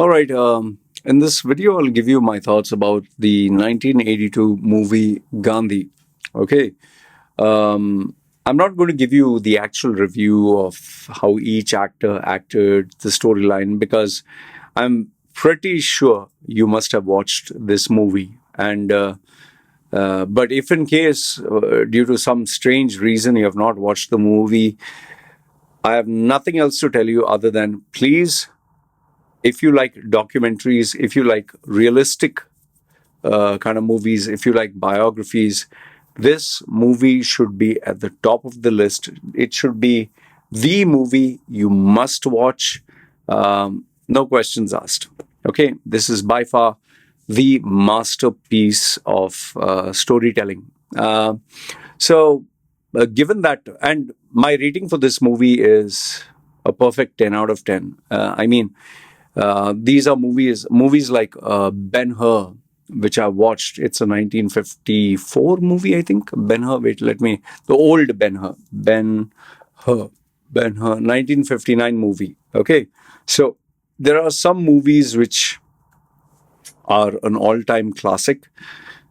All right. In this video, I'll give you my thoughts about the 1982 movie Gandhi. Okay. I'm not going to give you the actual review of how each actor acted, the storyline, because I'm pretty sure you must have watched this movie. But if in case, due to some strange reason, you have not watched the movie, I have nothing else to tell you other than please, if you like documentaries, if you like realistic kind of movies, if you like biographies, this movie should be at the top of the list. It should be the movie you must watch. No questions asked. Okay, this is by far the masterpiece of storytelling. Given that, and my rating for this movie is a perfect 10 out of 10. These are movies like Ben-Hur, which I watched. It's a 1954 movie, I think. Ben-Hur, the old Ben-Hur, 1959 movie. Okay, so there are some movies which are an all-time classic.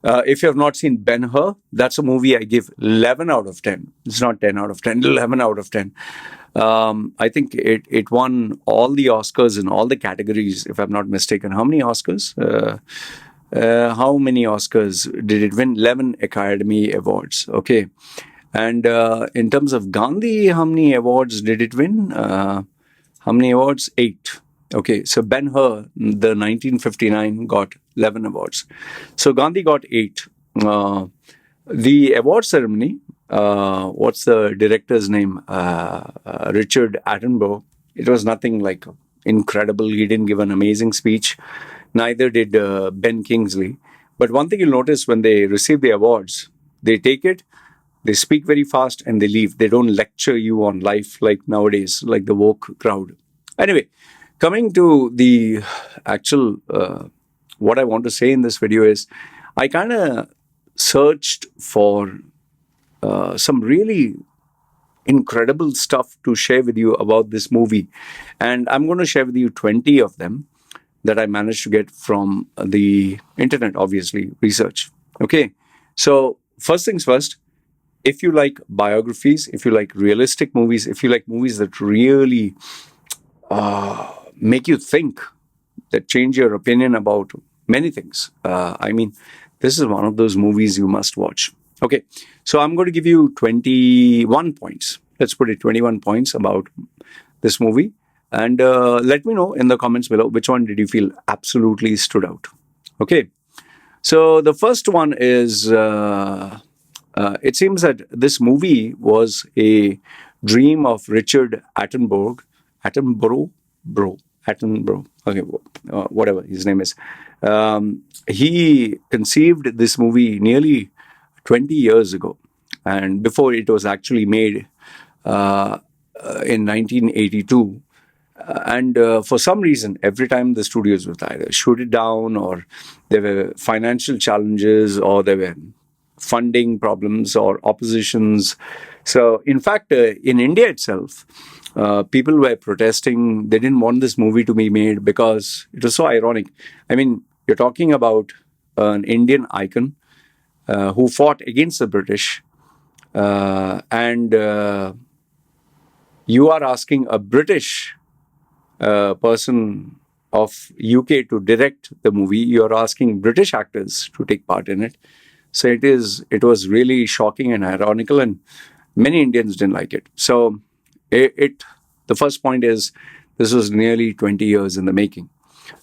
If you have not seen Ben-Hur, that's a movie I give 11 out of 10. It's not 10 out of 10, 11 out of 10. I think it won all the Oscars in all the categories, if I'm not mistaken. How many Oscars? How many Oscars did it win? 11 Academy Awards. Okay. And in terms of Gandhi, how many awards did it win? How many awards? 8. Okay, so Ben-Hur, the 1959, got 11 awards. So Gandhi got 8. The award ceremony, what's the director's name? Richard Attenborough. It was nothing like incredible. He didn't give an amazing speech. Neither did Ben Kingsley. But one thing you'll notice when they receive the awards, they take it, they speak very fast, and they leave. They don't lecture you on life like nowadays, like the woke crowd. Anyway, coming to the actual, what I want to say in this video is, I kind of searched for some really incredible stuff to share with you about this movie. And I'm going to share with you 20 of them that I managed to get from the internet, obviously, research. Okay, so first things first, if you like biographies, if you like realistic movies, if you like movies that really make you think, that change your opinion about many things. This is one of those movies you must watch. Okay, so I'm going to give you 21 points. Let's put it 21 points about this movie. And let me know in the comments below which one did you feel absolutely stood out. Okay, so the first one is, it seems that this movie was a dream of Richard Attenborough. Okay, whatever his name is. He conceived this movie nearly 20 years ago, and before it was actually made in 1982. And for some reason, every time the studios would either shoot it down, or there were financial challenges, or there were funding problems or oppositions. So, in fact, in India itself, people were protesting. They didn't want this movie to be made because it was so ironic. I mean, you're talking about an Indian icon who fought against the British, and you are asking a British person of UK to direct the movie. You're asking British actors to take part in it. So it was really shocking and ironical, and many Indians didn't like it. So the first point is, this was nearly 20 years in the making.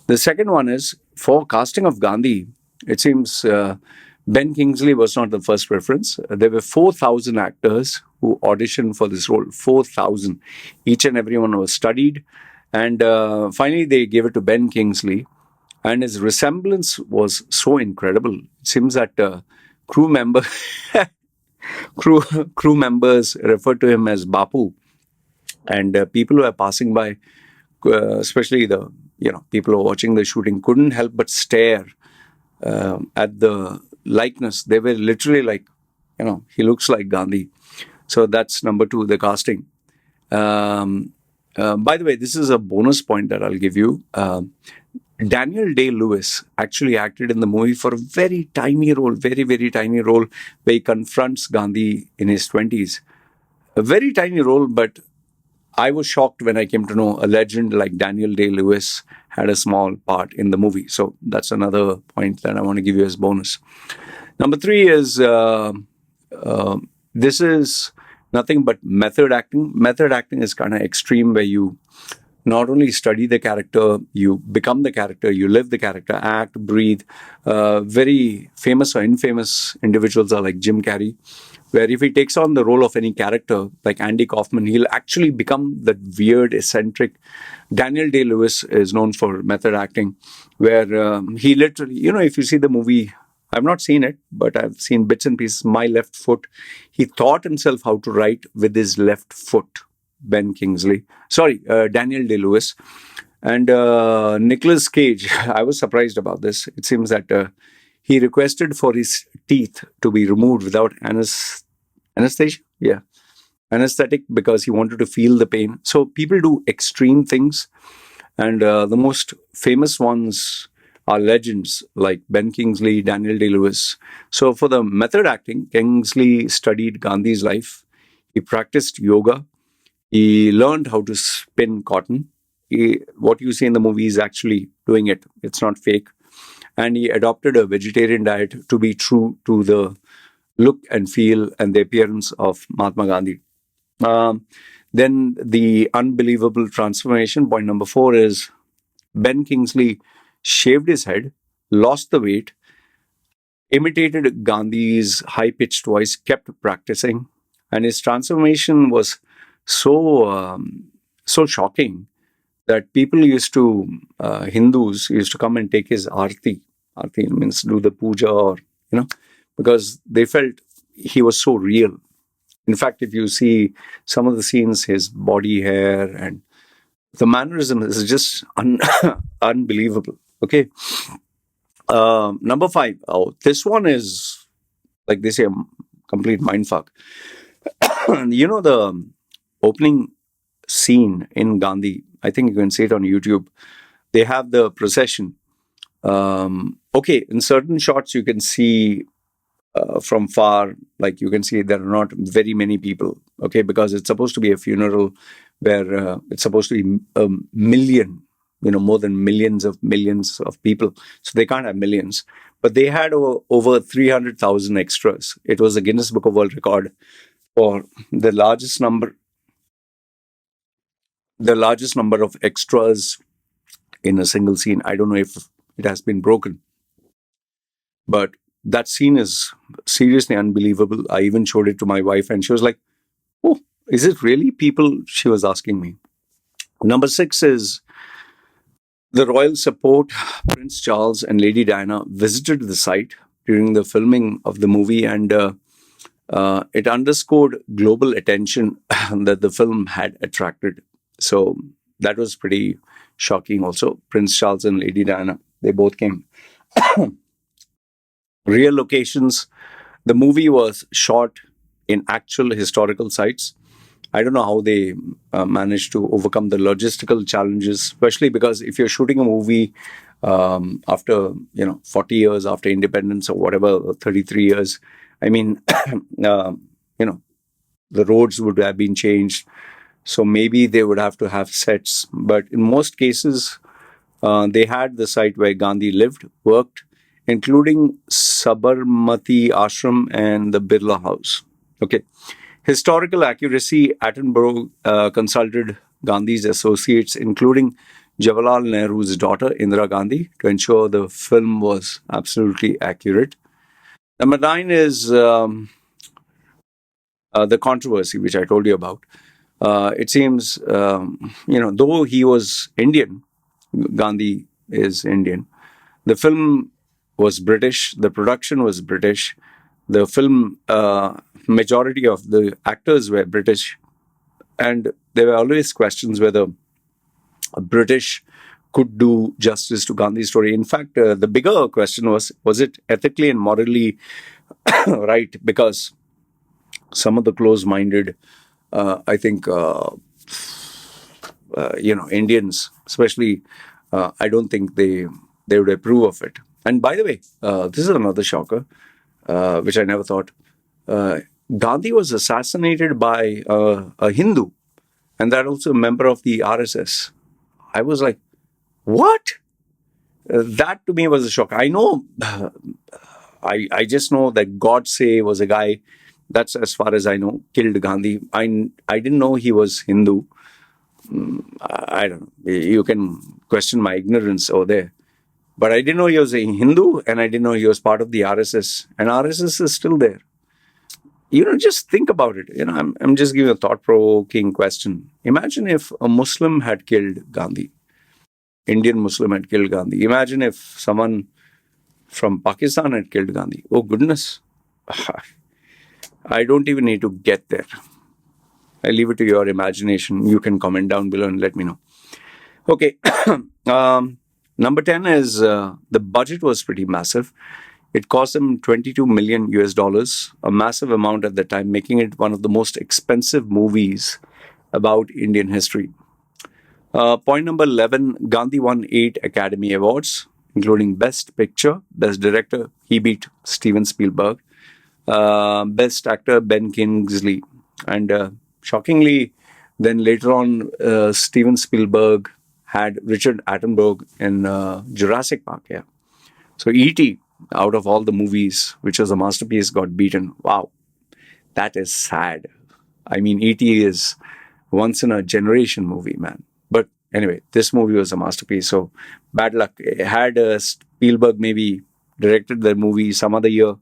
The second one is, for casting of Gandhi, it seems Ben Kingsley was not the first preference. There were 4,000 actors who auditioned for this role. 4,000. Each and every one was studied. And finally, they gave it to Ben Kingsley. And his resemblance was so incredible. It seems that crew members referred to him as Bapu. And people who were passing by, especially the people who were watching the shooting, couldn't help but stare at the likeness. They were literally like, he looks like Gandhi. So that's number 2, the casting. By the way, this is a bonus point that I'll give you. Daniel Day-Lewis actually acted in the movie for a very tiny role, very, very tiny role, where he confronts Gandhi in his 20s. A very tiny role, but I was shocked when I came to know a legend like Daniel Day-Lewis had a small part in the movie. So that's another point that I want to give you as bonus. Number three is this is nothing but method acting. Method acting is kind of extreme, where you not only study the character, you become the character, you live the character, act, breathe. Very famous or infamous individuals are like Jim Carrey, where if he takes on the role of any character, like Andy Kaufman, he'll actually become that weird, eccentric. Daniel Day-Lewis is known for method acting, where he literally, if you see the movie, I've not seen it, but I've seen bits and pieces. My Left Foot. He taught himself how to write with his left foot. Ben Kingsley. Sorry, Daniel Day-Lewis. And Nicolas Cage. I was surprised about this. It seems that he requested for his teeth to be removed without anesthesia. Yeah. Anesthetic, because he wanted to feel the pain. So people do extreme things. And the most famous ones are legends like Ben Kingsley, Daniel Day-Lewis. So for the method acting, Kingsley studied Gandhi's life. He practiced yoga. He learned how to spin cotton. What you see in the movie is actually doing it. It's not fake. And he adopted a vegetarian diet to be true to the look and feel and the appearance of Mahatma Gandhi. Then the unbelievable transformation. Point number 4 is Ben Kingsley shaved his head, lost the weight, imitated Gandhi's high-pitched voice, kept practicing, and his transformation was so shocking that people used to Hindus used to come and take his arti. Arti means do the puja, or because they felt he was so real. In fact, if you see some of the scenes, his body hair and the mannerism is just unbelievable. Okay. Number 5. Oh, this one is, like they say, a complete mindfuck. The opening scene in Gandhi, I think you can see it on YouTube. They have the procession. Okay, in certain shots you can see from far, like you can see there are not very many people. Okay, because it's supposed to be a funeral where it's supposed to be a million, more than millions of people. So they can't have millions. But they had over 300,000 extras. It was a Guinness Book of World Record for the largest number of extras in a single scene. I don't know if it has been broken, but that scene is seriously unbelievable. I even showed it to my wife and she was like, "Oh, is it really people?" She was asking me. Number 6 is the royal support. Prince Charles and Lady Diana visited the site during the filming of the movie, and it underscored global attention that the film had attracted. So that was pretty shocking also. Prince Charles and Lady Diana, they both came. Real locations. The movie was shot in actual historical sites. I don't know how they managed to overcome the logistical challenges, especially because if you're shooting a movie after 40 years after independence or whatever, 33 years, I mean, the roads would have been changed. So maybe they would have to have sets. But in most cases, they had the site where Gandhi lived, worked, including Sabarmati Ashram and the Birla House. Okay. Historical accuracy. Attenborough consulted Gandhi's associates, including Jawaharlal Nehru's daughter, Indira Gandhi, to ensure the film was absolutely accurate. Number 9 is the controversy, which I told you about. It seems, though he was Indian, Gandhi is Indian, the film was British, the production was British, the film, majority of the actors were British, and there were always questions whether a British could do justice to Gandhi's story. In fact, the bigger question was it ethically and morally right? Because some of the close-minded, I think, Indians, especially, I don't think they would approve of it. And by the way, this is another shocker, which I never thought. Uh, Gandhi was assassinated by a Hindu, and that also a member of the RSS. I was like, what? That to me was a shock. I know, I just know that Godse was a guy. That's as far as I know. Killed Gandhi. I didn't know he was Hindu. I don't know. You can question my ignorance over there. But I didn't know he was a Hindu, and I didn't know he was part of the RSS. And RSS is still there. Just think about it. I'm just giving a thought-provoking question. Imagine if a Muslim had killed Gandhi. Indian Muslim had killed Gandhi. Imagine if someone from Pakistan had killed Gandhi. Oh, goodness. I don't even need to get there. I leave it to your imagination. You can comment down below and let me know. Okay. Number 10 is the budget was pretty massive. It cost them 22 million US dollars, a massive amount at the time, making it one of the most expensive movies about Indian history. Point number 11, Gandhi won 8 Academy Awards, including Best Picture, Best Director, he beat Steven Spielberg, Best Actor, Ben Kingsley. And shockingly, then later on, Steven Spielberg had Richard Attenborough in Jurassic Park. Yeah. So E.T., out of all the movies, which was a masterpiece, got beaten. Wow. That is sad. I mean, E.T. is once in a generation movie, man. But anyway, this movie was a masterpiece. So bad luck. Had Spielberg maybe directed the movie some other year,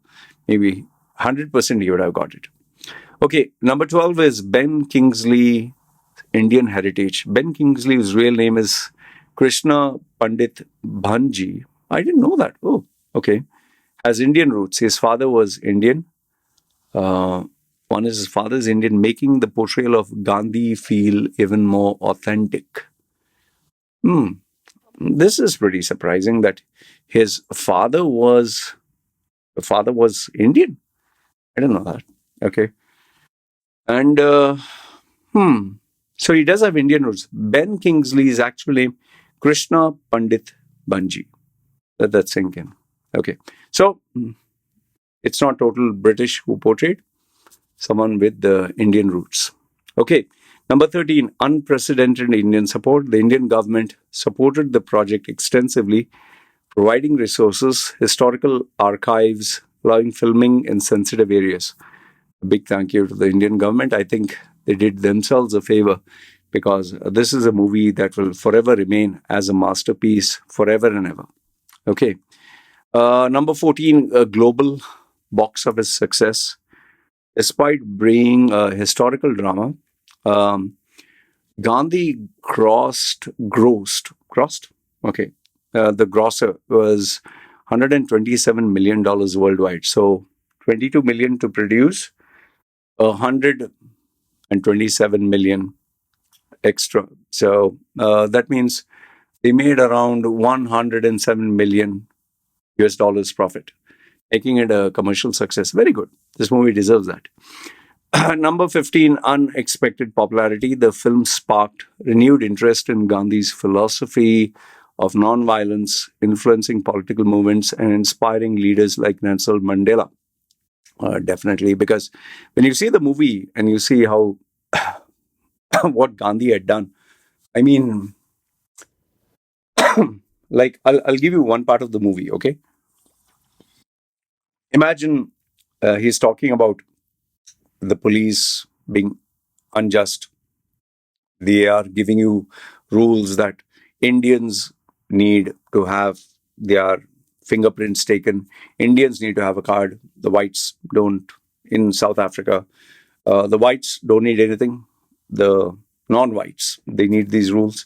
maybe 100% he would have got it. Okay, number 12 is Ben Kingsley, Indian heritage. Ben Kingsley's real name is Krishna Pandit Bhanji. I didn't know that. Oh, okay. Has Indian roots. His father was Indian. One is his father's Indian, making the portrayal of Gandhi feel even more authentic. This is pretty surprising that his father was Indian. I didn't know that. Okay. And so he does have Indian roots. Ben Kingsley's actual name, Krishna Pandit Banji. Let that sink in. Okay. So it's not total British who portrayed, someone with the Indian roots. Okay. Number 13, unprecedented Indian support. The Indian government supported the project extensively, providing resources, historical archives, allowing filming in sensitive areas. A big thank you to the Indian government. I think they did themselves a favor, because this is a movie that will forever remain as a masterpiece forever and ever. Okay. Number 14, a global box office success. Despite being a historical drama, Gandhi grossed? Okay. The grosser was $127 million worldwide. So 22 million to produce, 127 million extra. So that means they made around 107 million US dollars profit, making it a commercial success. Very good. This movie deserves that. Number 15, unexpected popularity. The film sparked renewed interest in Gandhi's philosophy of non-violence, influencing political movements and inspiring leaders like Nelson Mandela. Definitely, because when you see the movie and you see how what Gandhi had done, I mean, like I'll give you one part of the movie. Okay, imagine he's talking about the police being unjust. They are giving you rules that Indians need to have their fingerprints taken. Indians need to have a card. The whites don't. In South Africa, the whites don't need anything. The non-whites, they need these rules.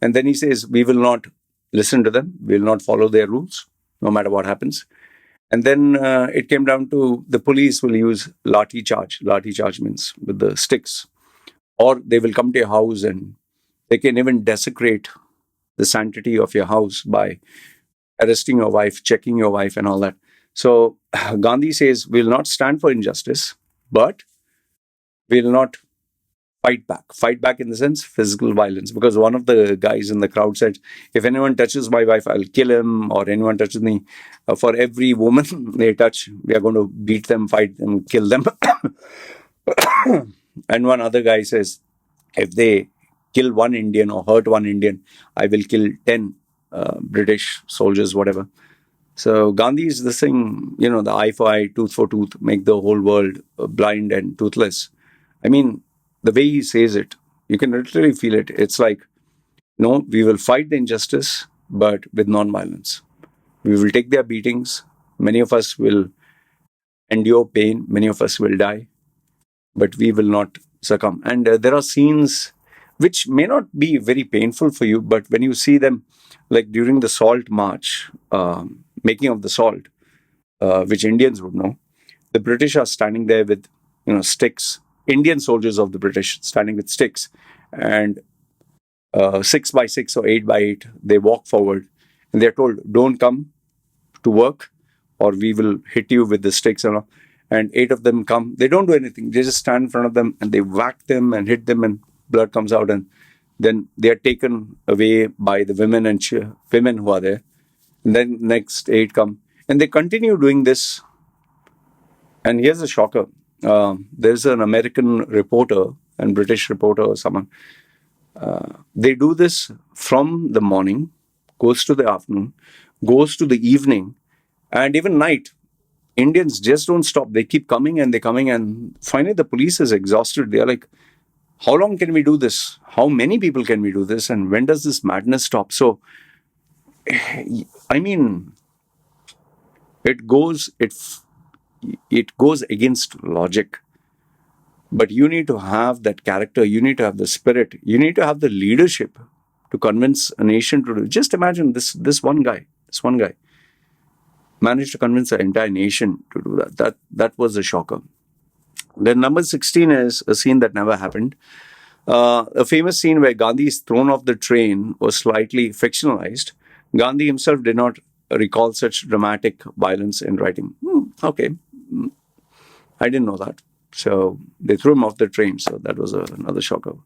And then he says, we will not listen to them. We will not follow their rules, no matter what happens. And then it came down to the police will use lathi charge. Lathi charge means with the sticks. Or they will come to your house and they can even desecrate the sanctity of your house by arresting your wife, checking your wife and all that. So Gandhi says, we'll not stand for injustice, but we'll not fight back in the sense physical violence. Because one of the guys in the crowd said, if anyone touches my wife, I'll kill him, or anyone touches me, for every woman they touch, we are going to beat them, fight them, kill them. And one other guy says, if they kill one Indian or hurt one Indian, I will kill 10 British soldiers, whatever. So Gandhi is this thing, the eye for eye, tooth for tooth, make the whole world blind and toothless. I mean, the way he says it, you can literally feel it. It's like, no, we will fight the injustice, but with non-violence. We will take their beatings. Many of us will endure pain. Many of us will die, but we will not succumb. And there are scenes which may not be very painful for you, but when you see them, like during the salt march, making of the salt, which Indians would know, the British are standing there with, sticks. Indian soldiers of the British standing with sticks, and 6 by 6 or 8 by 8, they walk forward, and they're told, "Don't come to work, or we will hit you with the sticks." And 8 of them come. They don't do anything. They just stand in front of them and they whack them and hit them, and blood comes out. And then they are taken away by the women and women who are there. And then next 8 come, and they continue doing this. And here's a shocker. There's an American reporter and British reporter or someone. They do this from the morning, goes to the afternoon, goes to the evening, and even night. Indians just don't stop. They keep coming and they're coming, and finally the police is exhausted. They're like, how long can we do this? How many people can we do this? And when does this madness stop? So, I mean, it goes against logic. But you need to have that character. You need to have the spirit. You need to have the leadership to convince a nation to do. Just imagine this one guy. This one guy managed to convince an entire nation to do that. That was a shocker. Then number 16 is a scene that never happened. A famous scene where Gandhi is thrown off the train was slightly fictionalized. Gandhi himself did not recall such dramatic violence in writing. Okay. I didn't know that. So they threw him off the train. So that was another shocker.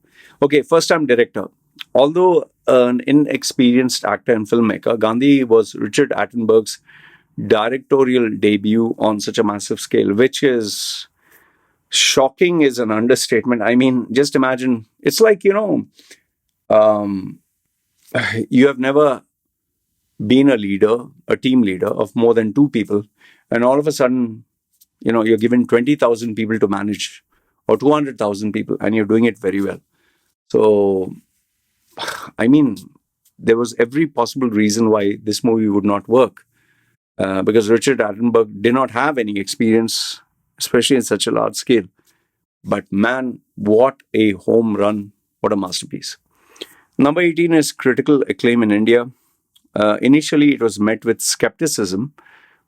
Okay, first time director. Although an inexperienced actor and filmmaker, Gandhi was Richard Attenborough's directorial debut on such a massive scale, which is shocking is an understatement. I mean, just imagine, it's like, you have never been a leader, a team leader of more than 2 people, and all of a sudden, you're given 20,000 people to manage, or 200,000 people, and you're doing it very well. So, I mean, there was every possible reason why this movie would not work. Because Richard Attenborough did not have any experience, especially in such a large scale. But man, what a home run. What a masterpiece. Number 18 is critical acclaim in India. Initially, it was met with skepticism,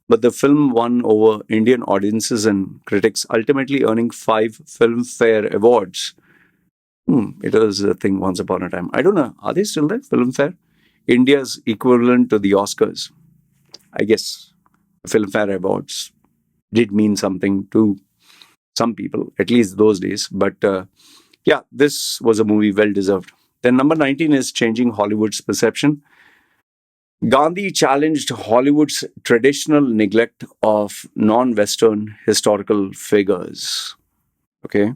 but the film won over Indian audiences and critics, ultimately earning 5 Filmfare Awards. It was a thing once upon a time. I don't know. Are they still there? Filmfare? India's equivalent to the Oscars. I guess Filmfare Awards did mean something to some people, at least those days. But yeah, this was a movie well deserved. Then number 19 is changing Hollywood's perception. Gandhi challenged Hollywood's traditional neglect of non-Western historical figures. Okay,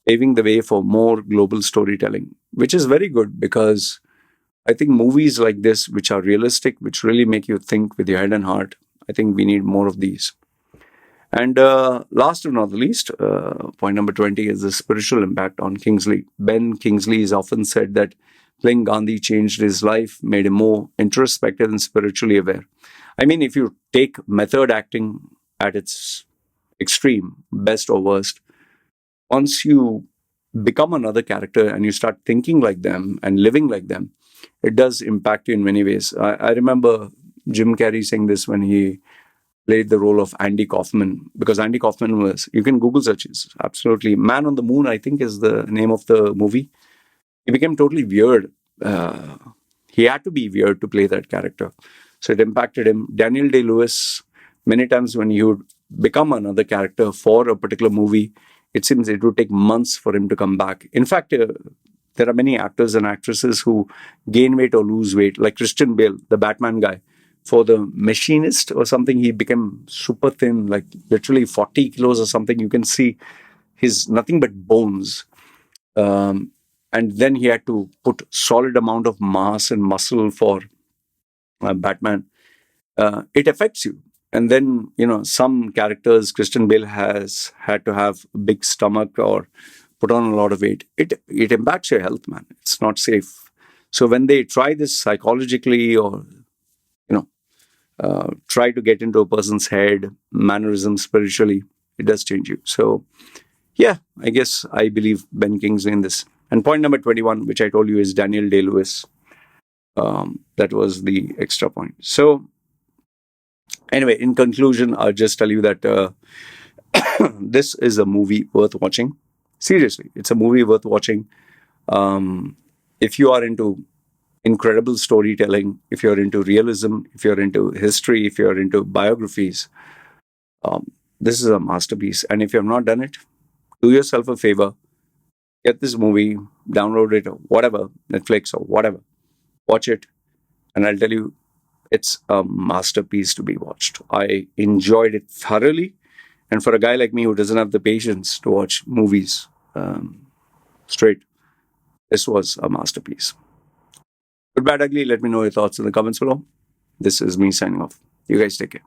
paving the way for more global storytelling, which is very good because I think movies like this, which are realistic, which really make you think with your head and heart, I think we need more of these. And last but not the least, point number 20 is the spiritual impact on Kingsley. Ben Kingsley is often said that playing Gandhi changed his life, made him more introspective and spiritually aware. I mean, if you take method acting at its extreme, best or worst, once you become another character and you start thinking like them and living like them, it does impact you in many ways. I remember Jim Carrey saying this when he played the role of Andy Kaufman, because Andy Kaufman was, you can Google searches, absolutely. Man on the Moon, I think, is the name of the movie. He became totally weird. He had to be weird to play that character. So it impacted him. Daniel Day-Lewis, many times when he would become another character for a particular movie, it seems it would take months for him to come back. In fact, there are many actors and actresses who gain weight or lose weight, like Christian Bale, the Batman guy. For the Machinist or something, he became super thin, like literally 40 kilos or something. You can see his nothing but bones. Um, and then he had to put solid amount of mass and muscle for Batman. It affects you. And then, some characters, Christian Bale has had to have a big stomach or put on a lot of weight. It impacts your health, man. It's not safe. So when they try this psychologically, or try to get into a person's head, mannerisms spiritually, it does change you. So yeah, I guess I believe Ben Kingsley in this. And point number 21, which I told you, is Daniel Day-Lewis. That was the extra point. So anyway, in conclusion, I'll just tell you that this is a movie worth watching. Seriously, it's a movie worth watching. If you are into incredible storytelling, if you're into realism, if you're into history, if you're into biographies, this is a masterpiece. And if you have not done it, do yourself a favor, get this movie, download it, or whatever, Netflix or whatever, watch it, and I'll tell you, it's a masterpiece to be watched. I enjoyed it thoroughly. And for a guy like me who doesn't have the patience to watch movies straight, this was a masterpiece. Good, bad, ugly, let me know your thoughts in the comments below. This is me signing off. You guys take care.